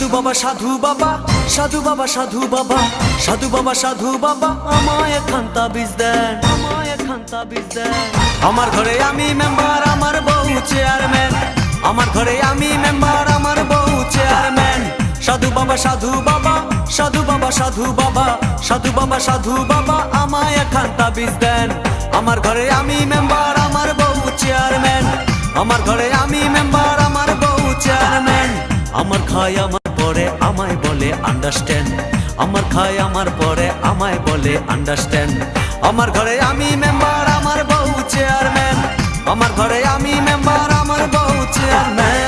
সাধু বাবা সাধু বাবা সাধু বাবা সাধু বাবা সাধু বাবা সাধু বাবা আমায় খান্তা বীজ দেন, আমায় খান্তা বীজ দেন। আমার ঘরে আমি মেম্বার, আমার বউ চেয়ারম্যান। আমার ঘরে আমি মেম্বার, আমার বউ চেয়ারম্যান। সাধু বাবা সাধু বাবা সাধু বাবা সাধু বাবা সাধু বাবা সাধু বাবা আমায় খান্তা বীজ দেন। আমার ঘরে আমি মেম্বার, আমার বউ চেয়ারম্যান। আমার ঘরে আমি মেম্বার, আমার বউ চেয়ারম্যান। আমার খায় আমার পরে আমায় বলে আন্ডারস্ট্যান্ড। আমার খায় আমার পরে আমায় বলে আন্ডারস্ট্যান্ড। আমার ঘরে আমি মেম্বার, আমার বউ চেয়ারম্যান। আমার ঘরে আমি মেম্বার, আমার বউ চেয়ারম্যান।